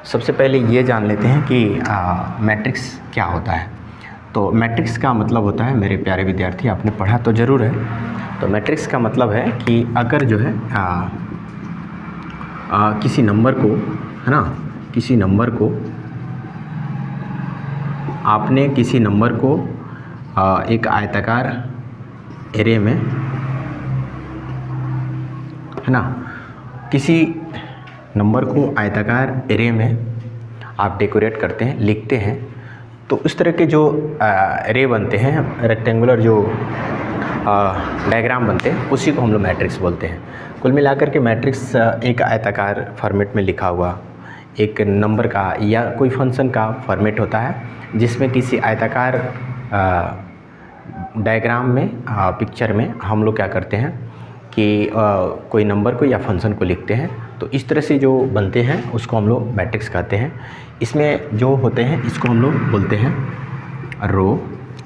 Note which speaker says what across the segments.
Speaker 1: सबसे पहले ये जान लेते हैं कि मैट्रिक्स क्या होता है। तो मैट्रिक्स का मतलब होता है, मेरे प्यारे विद्यार्थी आपने पढ़ा तो ज़रूर है, तो मैट्रिक्स का मतलब है कि अगर जो है किसी नंबर को, है ना, किसी नंबर को आपने किसी नंबर को एक आयताकार एरे में, है ना, किसी नंबर को आयताकार एरे में आप डेकोरेट करते हैं, लिखते हैं, तो उस तरह के जो एरे बनते हैं, रेक्टेंगुलर जो डायग्राम बनते हैं, उसी को हम लोग मैट्रिक्स बोलते हैं। कुल मिलाकर के मैट्रिक्स एक आयताकार फॉर्मेट में लिखा हुआ एक नंबर का या कोई फंक्शन का फॉर्मेट होता है, जिसमें किसी आयताकार डायग्राम में, पिक्चर में हम लोग क्या करते हैं कि कोई नंबर को या फंक्शन को लिखते हैं। तो इस तरह से जो बनते हैं उसको हम लोग मैट्रिक्स कहते हैं। इसमें जो होते हैं इसको हम लोग बोलते हैं रो।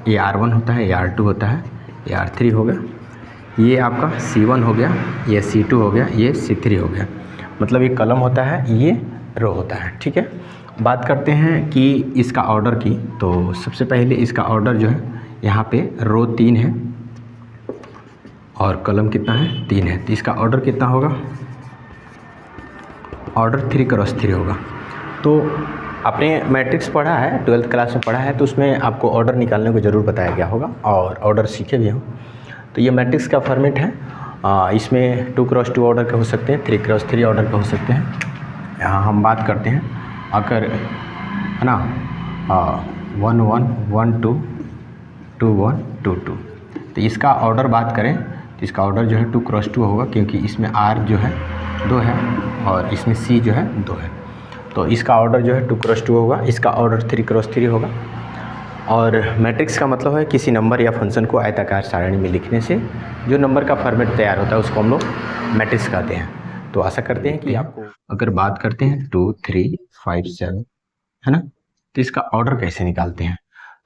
Speaker 1: ये R1 होता है, ये R2 होता है, ये R3 हो गया, ये आपका C1 हो गया, ये C2 हो गया, ये C3 हो गया। मतलब ये कॉलम होता है, ये रो होता है। ठीक है, बात करते हैं कि इसका ऑर्डर की। तो सबसे पहले इसका ऑर्डर जो है, यहाँ पे रो 3 है और कॉलम कितना है, 3 है, तो इसका ऑर्डर कितना होगा, ऑर्डर 3 क्रॉस 3 होगा। तो आपने मैट्रिक्स पढ़ा है, 12th क्लास में पढ़ा है, तो उसमें आपको ऑर्डर निकालने को ज़रूर बताया गया होगा और ऑर्डर सीखे भी हो। तो ये मैट्रिक्स का फॉर्मेट है। इसमें 2 क्रॉस 2 ऑर्डर के हो सकते हैं, 3 क्रॉस 3 ऑर्डर के हो सकते हैं। यहाँ हम बात करते हैं अगर, है ना, 1 1 1 2 2 1 2 2, तो इसका ऑर्डर बात करें तो इसका ऑर्डर जो है 2 क्रॉस 2 होगा, क्योंकि इसमें R जो है 2 है और इसमें C जो है 2 है। तो इसका ऑर्डर जो है 2 क्रॉस 2 होगा, इसका ऑर्डर 3 क्रॉस 3 होगा। और मैट्रिक्स का मतलब है किसी नंबर या फंक्शन को आयताकार सारणी में लिखने से जो नंबर का फॉर्मेट तैयार होता है उसको हम लोग मैट्रिक्स कहते हैं। तो आशा करते हैं कि आपको, अगर बात करते हैं 2 3 5 7, है ना, तो इसका ऑर्डर कैसे निकालते हैं।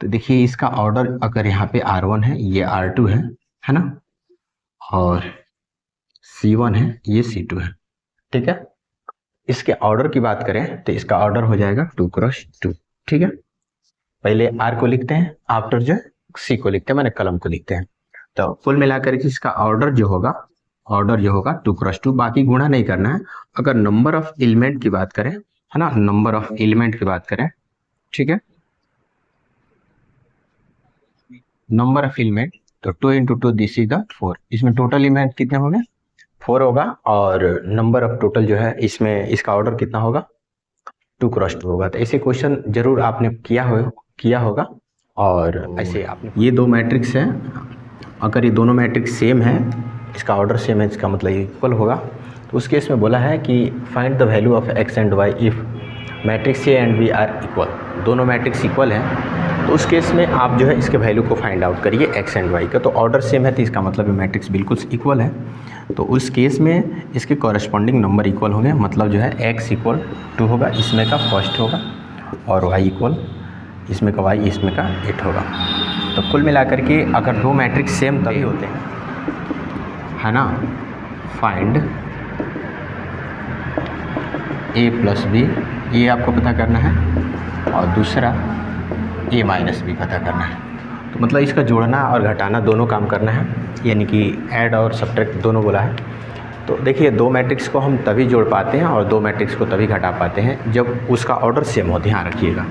Speaker 1: तो देखिए इसका ऑर्डर अगर यहाँ पे R1 है, ये R2 है ना, और C1 है, ये C2 है। ठीक है, इसके ऑर्डर की बात करें तो इसका ऑर्डर हो जाएगा 2 क्रॉस 2। ठीक है, पहले R को लिखते हैं, आफ्टर जो C को लिखते हैं, मैंने कलम को लिखते हैं। तो कुल मिलाकर के इसका ऑर्डर जो होगा 2 क्रॉस 2, बाकी गुणा नहीं करना है। अगर नंबर ऑफ एलिमेंट की बात करें, है ना, नंबर ऑफ एलिमेंट की बात करें, ठीक है, नंबर ऑफ एलिमेंट, तो 2 × 2 दिस इज द 4। इसमें टोटल एलिमेंट कितने होंगे, 4 होगा, और नंबर ऑफ टोटल जो है इसमें इसका ऑर्डर कितना होगा, 2 क्रॉस 2 होगा। तो ऐसे क्वेश्चन जरूर आपने किया होगा। और ऐसे आपने, ये 2 मैट्रिक्स हैं, अगर ये दोनों मैट्रिक्स सेम है, इसका ऑर्डर सेम है, इसका मतलब इक्वल होगा। तो उस केस में बोला है कि find the value of x and y if matrix A and B are equal. दोनों मैट्रिक्स इक्वल हैं, तो उस केस में आप जो है इसके वैल्यू को फाइंड आउट करिए x एंड y का। तो ऑर्डर सेम है तो इसका मतलब ये मैट्रिक्स बिल्कुल इक्वल है। तो उस केस में इसके कॉरस्पॉन्डिंग नंबर इक्वल होंगे, मतलब जो है x = 2 होगा, इसमें का फर्स्ट होगा, और y = इसमें का y, इसमें का 8 होगा। तो कुल मिलाकर के अगर 2 मैट्रिक्स सेम तभी होते हैं, है ना, फाइंड A + B, ये आपको पता करना है, और दूसरा A - B पता करना है। तो मतलब इसका जोड़ना और घटाना दोनों काम करना है, यानी कि ऐड और सब्ट्रैक्ट दोनों बोला है। तो देखिए 2 मैट्रिक्स को हम तभी जोड़ पाते हैं और 2 मैट्रिक्स को तभी घटा पाते हैं जब उसका ऑर्डर सेम हो। ध्यान रखिएगा,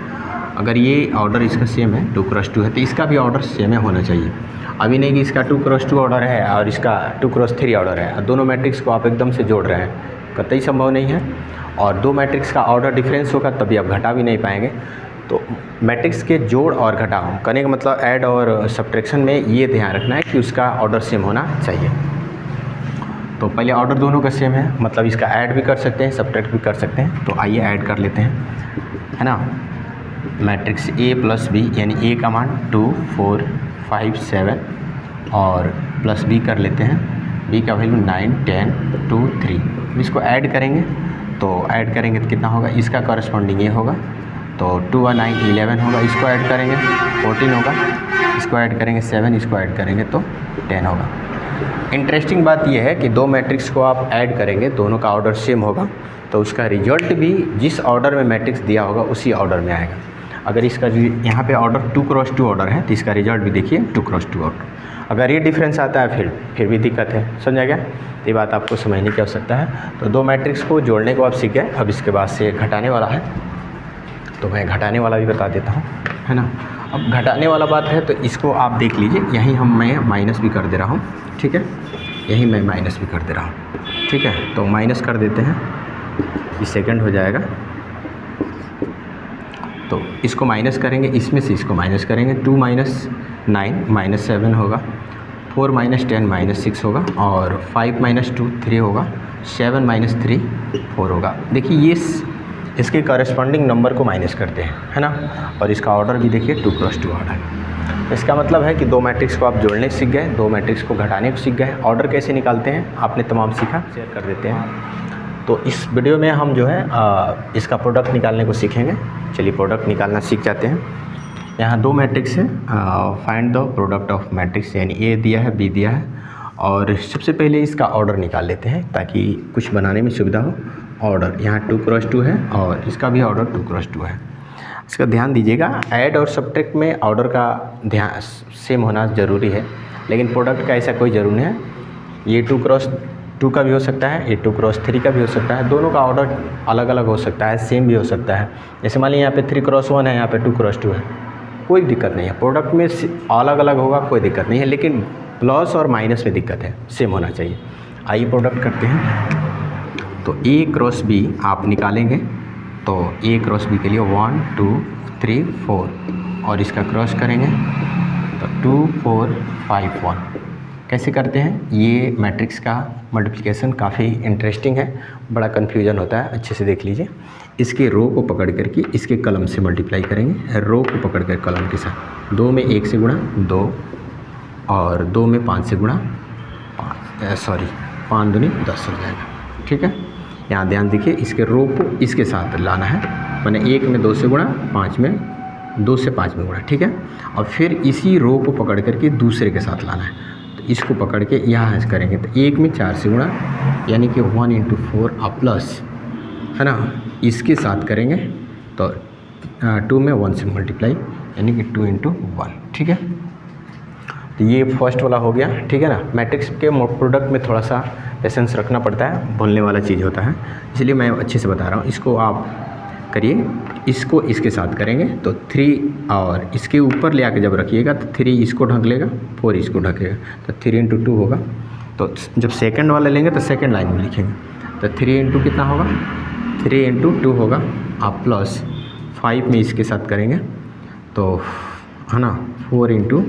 Speaker 1: अगर ये ऑर्डर इसका सेम है 2 क्रॉस 2 है, तो इसका भी ऑर्डर सेम होना चाहिए। अभी नहीं कि इसका 2 क्रॉस 2 ऑर्डर है और इसका 2 क्रॉस 3 ऑर्डर है, दोनों मैट्रिक्स को आप एकदम से जोड़ रहे हैं, कतई संभव नहीं है। और 2 मैट्रिक्स का ऑर्डर डिफरेंस होगा तभी आप घटा भी नहीं पाएंगे। तो मैट्रिक्स के जोड़ और घटाव करने का मतलब ऐड और सब्ट्रैक्शन में ये ध्यान रखना है कि उसका ऑर्डर सेम होना चाहिए। तो पहले ऑर्डर दोनों का सेम है, मतलब इसका ऐड भी कर सकते हैं, सब्ट्रैक्ट भी कर सकते हैं। तो आइए ऐड कर लेते हैं, है ना। मैट्रिक्स A + B, यानी A का मान 2 4 5 7 और प्लस B कर लेते हैं, B का वैल्यू 9 10 2 3। इसको ऐड करेंगे, तो ऐड करेंगे तो कितना होगा, इसका कॉरस्पॉन्डिंग ये होगा, तो 2 और 9 11 होगा, इसको ऐड करेंगे 14 होगा, इसको ऐड करेंगे 7, इसको ऐड करेंगे तो 10 होगा। इंटरेस्टिंग बात यह है कि दो मैट्रिक्स को आप ऐड करेंगे, दोनों का ऑर्डर सेम होगा, तो उसका रिजल्ट भी जिस ऑर्डर में मैट्रिक्स दिया होगा उसी ऑर्डर में आएगा। अगर इसका यहाँ पे ऑर्डर 2x2 ऑर्डर है तो इसका रिजल्ट भी देखिए 2x2 ऑर्डर। अगर ये डिफरेंस आता है फिर भी दिक्कत है, समझा गया? तो ये बात आपको समझने की आवश्यकता है। तो दो मैट्रिक्स को जोड़ने को आप सीख गए, अब इसके बाद से घटाने वाला है, तो मैं घटाने वाला भी बता देता हूँ, है ना। अब घटाने वाला बात है तो इसको आप देख लीजिए, यहीं मैं माइनस भी कर दे रहा हूँ, ठीक है, यहीं मैं माइनस भी कर दे रहा हूँ, ठीक है। तो माइनस कर देते हैं, ये सेकंड हो जाएगा, तो इसको माइनस करेंगे, इसमें से इसको माइनस करेंगे, 2 - 9 - 7 होगा, 4 - 10 - 6 होगा, और 5 - 2 3 होगा, 7 - 3 4 होगा। देखिए ये इसके कॉरेस्पॉन्डिंग नंबर को माइनस करते हैं, है ना। और इसका ऑर्डर भी देखिए 2x2 ऑर्डर है। इसका मतलब है कि दो मैट्रिक्स को आप जोड़ने सीख गए, दो मैट्रिक्स को घटाने को सीख गए। ऑर्डर कैसे निकालते हैं आपने तमाम सीखा, शेयर कर देते हैं। तो इस वीडियो में हम जो है इसका प्रोडक्ट निकालने को सीखेंगे। चलिए प्रोडक्ट निकालना सीख जाते हैं। यहाँ दो मैट्रिक्स है, find the product of matrix, यानी ए दिया है, बी दिया है, और सबसे पहले इसका ऑर्डर निकाल लेते हैं ताकि कुछ बनाने में सुविधा हो। ऑर्डर यहाँ 2x2 है और इसका भी ऑर्डर 2x2 है। इसका ध्यान दीजिएगा, ऐड और सब्ट्रैक्ट में ऑर्डर का ध्यान सेम होना ज़रूरी है, लेकिन प्रोडक्ट का ऐसा कोई ज़रूरी नहीं है। ये 2x2 का भी हो सकता है, ये 2x3 का भी हो सकता है, दोनों का ऑर्डर अलग अलग हो सकता है, सेम भी हो सकता है। जैसे मान लीजिए यहाँ पे 3x1 है, यहाँ पे 2x2 है, कोई दिक्कत नहीं है। प्रोडक्ट में अलग अलग होगा, कोई दिक्कत नहीं है, लेकिन प्लस और माइनस में दिक्कत है, सेम होना चाहिए। आइए प्रोडक्ट करते हैं। तो A×B आप निकालेंगे, तो A×B के लिए 1 2 3 4, और इसका क्रॉस करेंगे तो 2 4 5 1। कैसे करते हैं? ये मैट्रिक्स का मल्टीप्लिकेशन काफ़ी इंटरेस्टिंग है, बड़ा कन्फ्यूजन होता है, अच्छे से देख लीजिए। इसके रो को पकड़ करके इसके कलम से मल्टीप्लाई करेंगे, रो को पकड़ कर कलम के साथ, 2 में 1 से गुणा 2, और 2 में 5 से गुणा 5 दूनी 10 हो जाएगा, ठीक है। यहाँ ध्यान देखिए, इसके रो को इसके साथ लाना है, मैंने 1 में 2 से गुणा, 5 में 2 से 5 में गुणा, ठीक है। और फिर इसी रो को पकड़ करके दूसरे के साथ लाना है, तो इसको पकड़ के यहाँ करेंगे तो 1 में 4 से गुणा, यानी कि 1 × 4 प्लस, है ना, इसके साथ करेंगे तो 2 में 1 से मल्टीप्लाई, यानी कि 2 × 1, ठीक है। तो ये फर्स्ट वाला हो गया, ठीक है ना। मैट्रिक्स के प्रोडक्ट में थोड़ा सा पेशेंस रखना पड़ता है, भूलने वाला चीज़ होता है, इसलिए मैं अच्छे से बता रहा हूँ। इसको आप करिए, इसको इसके साथ करेंगे तो 3, और इसके ऊपर ले आके जब रखिएगा तो 3 इसको ढक लेगा, 4 इसको ढकेगा, तो 3 × 2 होगा। तो जब सेकंड वाला लेंगे तो सेकंड लाइन में लिखेंगे, तो 3 × कितना होगा, 3 × 2 होगा, आप प्लस 5 में इसके साथ करेंगे तो, है ना, 4 ×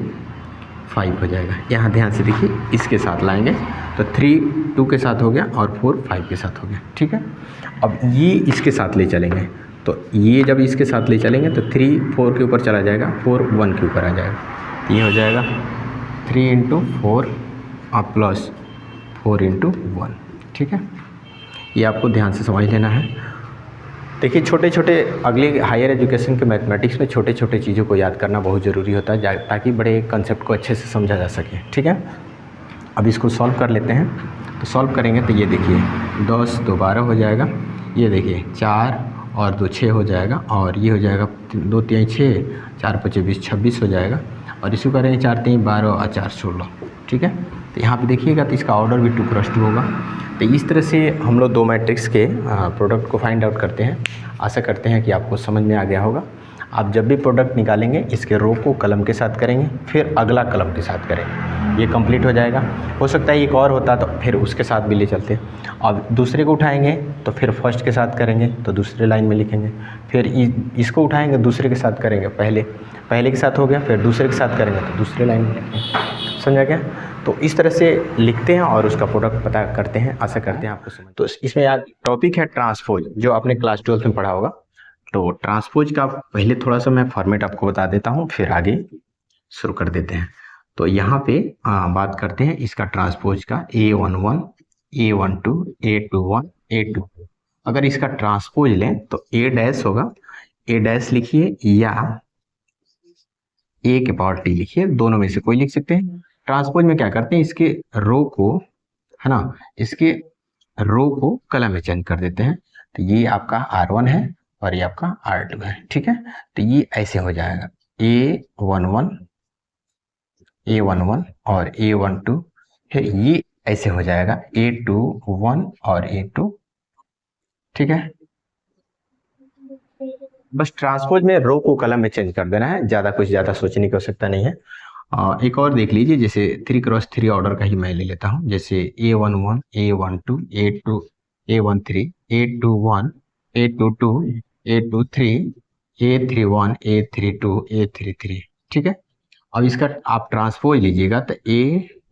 Speaker 1: 5 हो जाएगा। यहाँ ध्यान से देखिए, इसके साथ लाएंगे तो 3 2 के साथ हो गया, और 4 5 के साथ हो गया, ठीक है। अब ये इसके साथ ले चलेंगे, तो ये जब इसके साथ ले चलेंगे तो 3 4 के ऊपर चला जाएगा, 4 1 के ऊपर आ जाएगा, ये हो जाएगा 3 × 4 और प्लस 4 × 1, ठीक है। ये आपको ध्यान से समझ लेना है। देखिए छोटे छोटे अगले हायर एजुकेशन के मैथमेटिक्स में छोटे छोटे चीज़ों को याद करना बहुत ज़रूरी होता है, ताकि बड़े कंसेप्ट को अच्छे से समझा जा सके, ठीक है। अब इसको सॉल्व कर लेते हैं। तो सॉल्व करेंगे तो ये देखिए 10 2 12 हो जाएगा, ये देखिए 4 और 2 6 हो जाएगा, और ये हो जाएगा 2 3 6, 4 5 20 26 हो जाएगा, और इसको करेंगे 4 3 12 और 4 16, ठीक है। तो यहाँ पे देखिएगा तो इसका ऑर्डर भी 2x2 होगा। तो इस तरह से हम लोग दो मैट्रिक्स के प्रोडक्ट को फाइंड आउट करते हैं। आशा करते हैं कि आपको समझ में आ गया होगा। आप जब भी प्रोडक्ट निकालेंगे इसके रो को कलम के साथ करेंगे, फिर अगला कलम के साथ करेंगे, ये कंप्लीट हो जाएगा। हो सकता है एक और होता तो फिर उसके साथ भी ले चलते। अब दूसरे को उठाएंगे तो फिर फर्स्ट के साथ करेंगे तो दूसरे लाइन में लिखेंगे, फिर इसको उठाएंगे दूसरे के साथ करेंगे, पहले के साथ हो गया, फिर दूसरे के साथ करेंगे तो दूसरे लाइन में लिखेंगे। समझा क्या? तो इस तरह से लिखते हैं और उसका प्रोडक्ट पता करते हैं। आशा करते हैं आपको समझ। तो इसमें आज टॉपिक है ट्रांसपोज, जो आपने क्लास 12 में पढ़ा होगा। तो ट्रांसपोज का पहले थोड़ा सा मैं फॉर्मेट आपको बता देता हूँ, फिर आगे शुरू कर देते हैं। तो यहाँ पे बात करते हैं इसका ट्रांसपोज का, A11, A12, A21, A22। अगर इसका ट्रांसपोज लें तो A डैश होगा, A डैश लिखिए या A के पावर T लिखिए, दोनों में से कोई लिख सकते हैं। ट्रांसपोज में क्या करते हैं, इसके रो को, है ना, इसके रो को कॉलम में चेंज कर देते हैं। तो ये आपका R1 है और ये आपका R2 है, ठीक है। तो ये ऐसे हो जाएगा A11 A11 और A12 है, ये ऐसे हो जाएगा A21 और A2, ठीक है। बस ट्रांसपोज में रो को कॉलम में चेंज कर देना है, ज़्यादा कुछ ज़्यादा सोचने की आवश्यकता नहीं है। एक और देख लीजिए, जैसे 3x3 ऑर्डर का ही मैं ले लेता हूँ, जैसे A11 A12 A2 A13 A21 A22 A23 A31 A32 A33, ठीक है। अब इसका आप ट्रांसपोज लीजिएगा तो A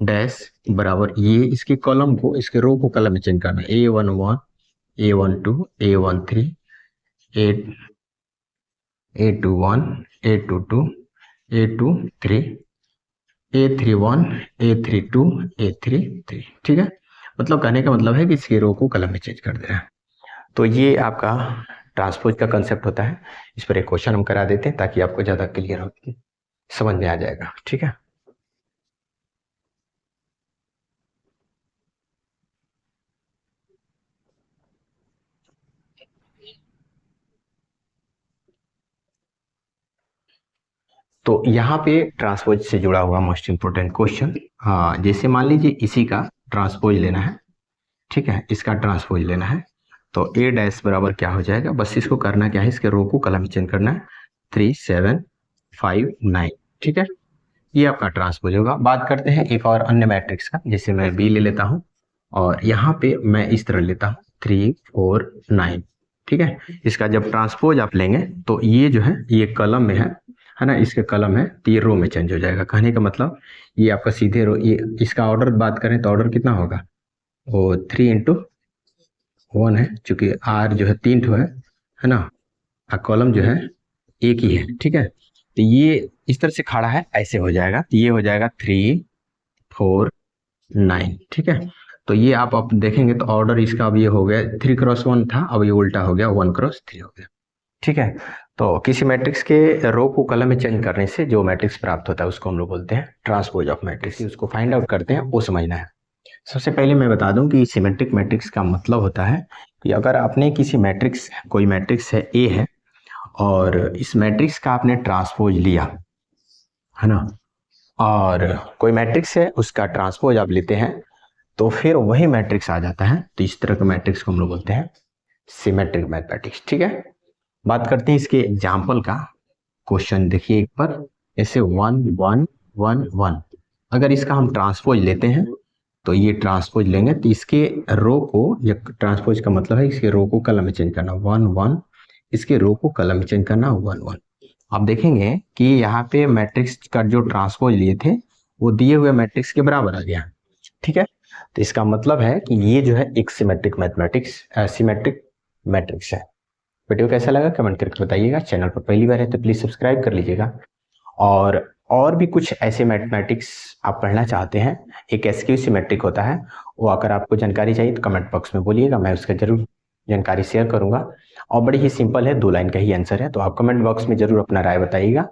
Speaker 1: डैश बराबर ये इसके कॉलम को, इसके रो को कॉलम में चेंज करना है, A11 A12 A13 A21 A22 A23 A31 A32 A33, ठीक है। मतलब कहने का मतलब है कि इसके रो को कॉलम में चेंज कर देना है। तो ये आपका ट्रांसपोज का कंसेप्ट होता है। इस पर एक क्वेश्चन हम करा देते हैं ताकि आपको ज़्यादा क्लियर हो, समझ में आ जाएगा, ठीक है। तो यहाँ पे ट्रांसपोज से जुड़ा हुआ मोस्ट इंपोर्टेंट क्वेश्चन, हाँ, जैसे मान लीजिए इसी का ट्रांसपोज लेना है, ठीक है, इसका ट्रांसपोज लेना है, तो A डैश बराबर क्या हो जाएगा, बस इसको करना क्या है, इसके रो को कॉलम में चेंज करना है, 3 7 5 9, ठीक है। ये आपका ट्रांसपोज होगा। बात करते हैं एक और अन्य मैट्रिक्स का, जैसे मैं B ले लेता हूँ और यहाँ पे मैं इस तरह लेता हूँ 3 4 9, ठीक है। इसका जब ट्रांसपोज आप लेंगे तो ये जो है ये कॉलम में है ना, इसके कॉलम है तो ये रो में चेंज हो जाएगा। कहने का मतलब ये आपका सीधे रो, ये इसका ऑर्डर बात करें तो ऑर्डर कितना होगा, वो 3 × 1 है, चूंकि R जो है 3 ठो है ना, कॉलम जो है एक ही है, ठीक है। तो ये इस तरह से खड़ा है, ऐसे हो जाएगा, तो ये हो जाएगा 3 4 9, ठीक है। तो ये आप अब देखेंगे तो ऑर्डर इसका अब ये हो गया 3x1 था, अब ये उल्टा हो गया 1x3 हो गया, ठीक है। तो किसी मैट्रिक्स के रो को कॉलम में चेंज करने से जो मैट्रिक्स प्राप्त होता है उसको हम लोग बोलते हैं ट्रांसपोज ऑफ मैट्रिक्स। उसको फाइंड आउट करते हैं, वो समझना है। सबसे पहले मैं बता दूं कि सिमेट्रिक मैट्रिक्स का मतलब होता है कि अगर आपने किसी मैट्रिक्स, कोई मैट्रिक्स है A है और इस मैट्रिक्स का आपने ट्रांसपोज लिया, है ना, और कोई मैट्रिक्स है उसका ट्रांसपोज आप लेते हैं तो फिर वही मैट्रिक्स आ जाता है। तो इस तरह के मैट्रिक्स को हम लोग बोलते हैं सिमेट्रिक मैथमेटिक्स, ठीक है। बात करते हैं इसके एग्जाम्पल का। क्वेश्चन देखिए एक पर, ऐसे 1 1 1 1, अगर इसका हम ट्रांसपोज लेते हैं तो ये ट्रांसपोज लेंगे तो इसके रो को, ये ट्रांसपोज का मतलब है इसके रो को कॉलम में चेंज करना 1 1, इसके रो को कॉलम में चेंज करना 1 1। आप देखेंगे कि यहाँ पे मैट्रिक्स का जो ट्रांसपोज लिए थे वो दिए हुए मैट्रिक्स के बराबर आ गया, ठीक है। तो इसका मतलब है कि ये जो है एक सिमेट्रिक मैथमेटिक्स, सिमेट्रिक मैट्रिक्स है। वीडियो कैसा लगा कमेंट करके बताइएगा। चैनल पर पहली बार है तो प्लीज़ सब्सक्राइब कर लीजिएगा। और भी कुछ ऐसे मैथमेटिक्स आप पढ़ना चाहते हैं, एक एसक्यू सिमेट्रिक होता है, वो अगर आपको जानकारी चाहिए तो कमेंट बॉक्स में बोलिएगा, मैं उसका जरूर जानकारी शेयर करूंगा। और बड़ी ही सिंपल है, 2 लाइन का ही आंसर है, तो आप कमेंट बॉक्स में जरूर अपना राय बताइएगा।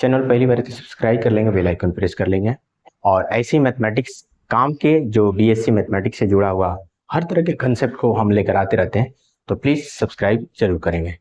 Speaker 1: चैनल पहली बार है तो सब्सक्राइब कर लेंगे, बेल आइकन प्रेस कर लेंगे। और ऐसे मैथमेटिक्स काम के जो BSc मैथमेटिक्स से जुड़ा हुआ हर तरह के कंसेप्ट को हम लेकर आते रहते हैं, तो प्लीज़ सब्सक्राइब जरूर करेंगे।